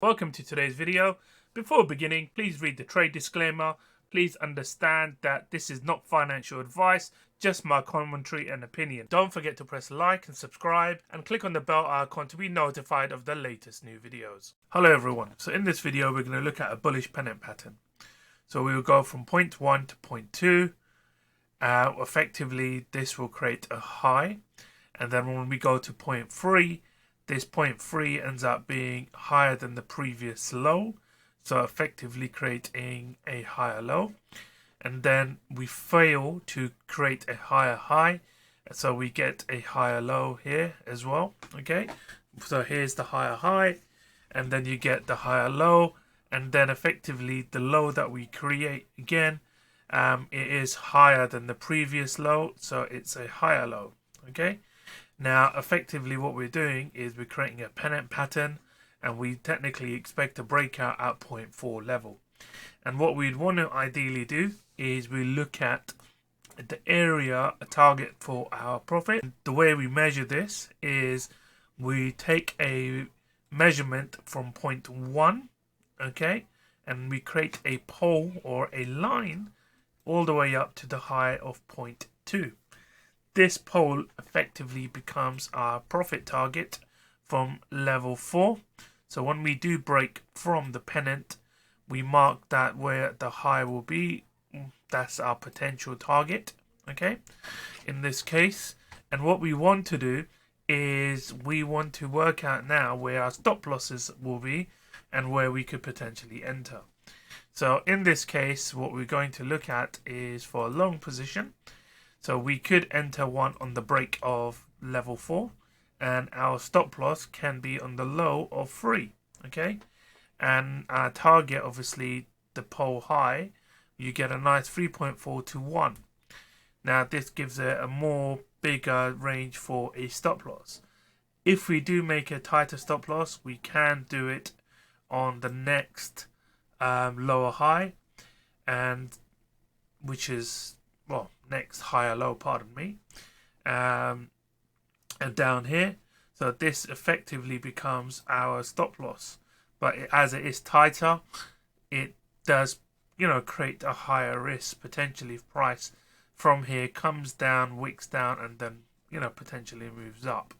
Welcome to today's video. Before beginning, please read the trade disclaimer. Please understand that this is not financial advice, just my commentary and opinion. Don't forget to press like and subscribe and click on the bell icon to be notified of the latest new videos. Hello everyone. So in this video we're going to look at a bullish pennant pattern. So we will go from point 1 to point 2. Effectively this will create a high, and then when we go to point 3, this point 3 ends up being higher than the previous low, so effectively creating a higher low. And then we fail to create a higher high, so we get a higher low here as well. Okay, so here's the higher high, and then you get the higher low, and then effectively the low that we create again, it is higher than the previous low, so it's a higher low. Okay, now effectively what we're doing is we're creating a pennant pattern, and we technically expect a breakout at 0.4 level. And what we'd want to ideally do is we look at the area, a target for our profit. The way we measure this is we take a measurement from point 1, okay, and we create a pole or a line all the way up to the high of point 2. This pole effectively becomes our profit target from level 4. So when we do break from the pennant, we mark that where the high will be. That's our potential target, okay, in this case. And what we want to do is we want to work out now where our stop losses will be and where we could potentially enter. So in this case, what we're going to look at is for a long position. So we could enter one on the break of level 4, and our stop loss can be on the low of 3, okay? And our target, obviously the pole high, you get a nice 3.4 to 1. Now this gives it a more bigger range for a stop loss. If we do make a tighter stop loss, we can do it on the next lower high, and which is, well, next higher low, pardon me, and down here. So this effectively becomes our stop loss, but as it is tighter, it does, create a higher risk potentially if price from here comes down, wicks down, and then, potentially moves up.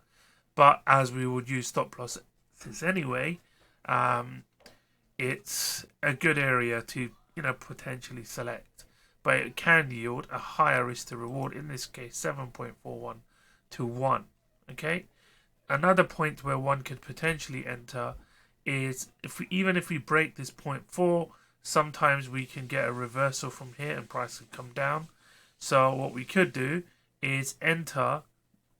But as we would use stop losses anyway, it's a good area to, potentially select. But it can yield a higher risk to reward, in this case 7.41 to 1. Okay, another point where one could potentially enter is even if we break this 0.4, sometimes we can get a reversal from here and price can come down. So what we could do is enter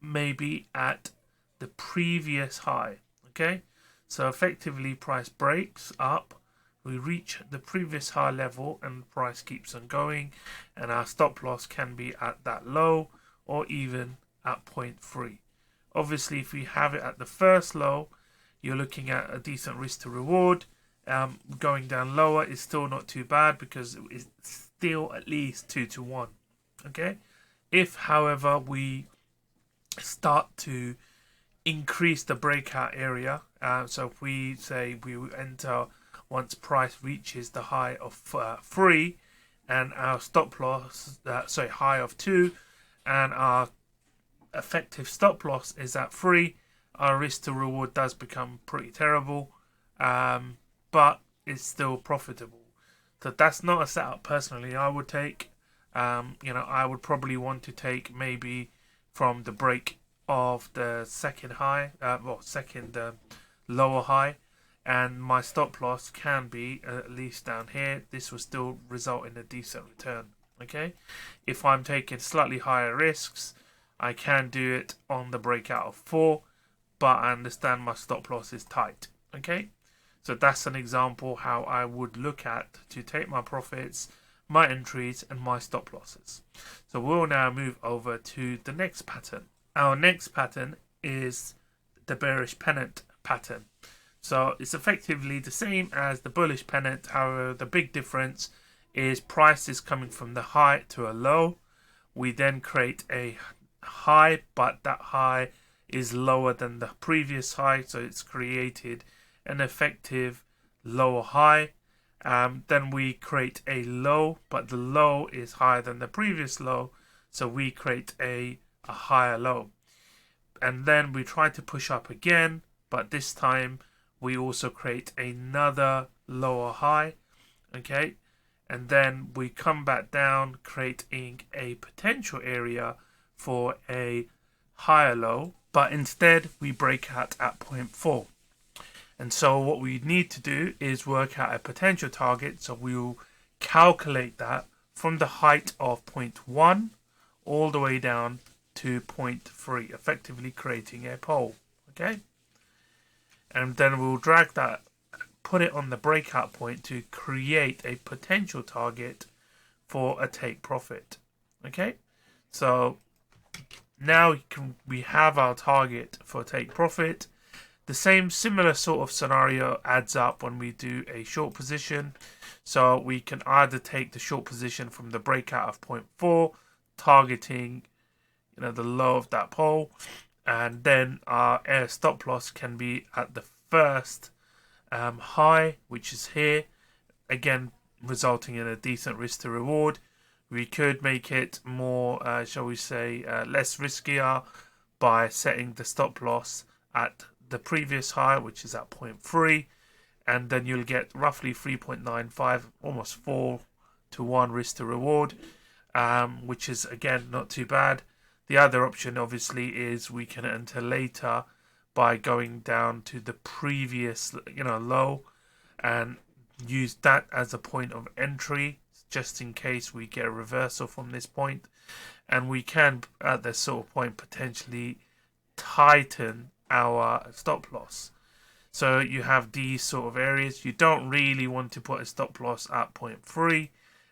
maybe at the previous high. Okay, so effectively price breaks up, we reach the previous high level, and the price keeps on going, and our stop loss can be at that low or even at 0.3. Obviously if we have it at the first low, you're looking at a decent risk to reward. Going down lower is still not too bad because it's still at least 2 to 1. Okay, if however we start to increase the breakout area, so if we say we enter once price reaches the high of 3 and our stop loss, high of 2, and our effective stop loss is at 3, our risk to reward does become pretty terrible, but it's still profitable. So that's not a setup personally I would take. I would probably want to take maybe from the break of the second high, lower high, and my stop loss can be at least down here. This will still result in a decent return. Okay, if I'm taking slightly higher risks, I can do it on the breakout of 4, but I understand my stop loss is tight. Okay, so that's an example how I would look at to take my profits, my entries, and my stop losses. So we'll now move over to the next pattern. Our next pattern is the bearish pennant pattern. So it's effectively the same as the bullish pennant. However, the big difference is price is coming from the high to a low. We then create a high, but that high is lower than the previous high, so it's created an effective lower high. Then we create a low, but the low is higher than the previous low, so we create a higher low. And then we try to push up again, but this time we also create another lower high. Okay, and then we come back down, creating a potential area for a higher low, but instead we break out at 0.4. And so what we need to do is work out a potential target. So we will calculate that from the height of 0.1 all the way down to 0.3, effectively creating a pole. Okay, and then we'll drag that, put it on the breakout point to create a potential target for a take profit. Okay, so now we have our target for take profit. The same similar sort of scenario adds up when we do a short position. So we can either take the short position from the breakout of 0.4, targeting the low of that pole, and then our air stop loss can be at the first high, which is here, again resulting in a decent risk to reward. We could make it more, shall we say, less riskier by setting the stop loss at the previous high, which is at 0.3, and then you'll get roughly 3.95, almost 4 to 1 risk to reward, which is again not too bad. The other option obviously is we can enter later by going down to the previous low and use that as a point of entry, just in case we get a reversal from this point. And we can at this sort of point potentially tighten our stop loss. So you have these sort of areas. You don't really want to put a stop loss at 0.3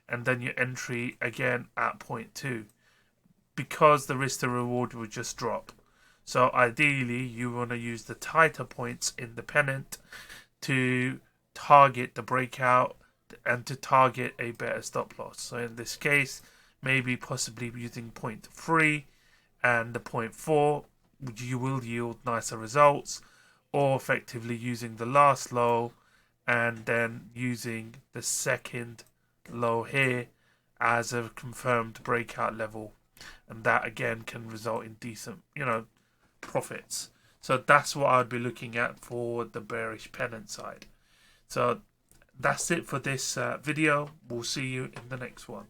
and then your entry again at 0.2, because the risk to reward will just drop. So ideally you want to use the tighter points in the pennant to target the breakout and to target a better stop loss. So in this case, maybe possibly using 0.3 and the 0.4, you will yield nicer results, or effectively using the last low and then using the second low here as a confirmed breakout level, and that again can result in decent profits. So that's what I'd be looking at for the bearish pennant side. So that's it for this video. We'll see you in the next one.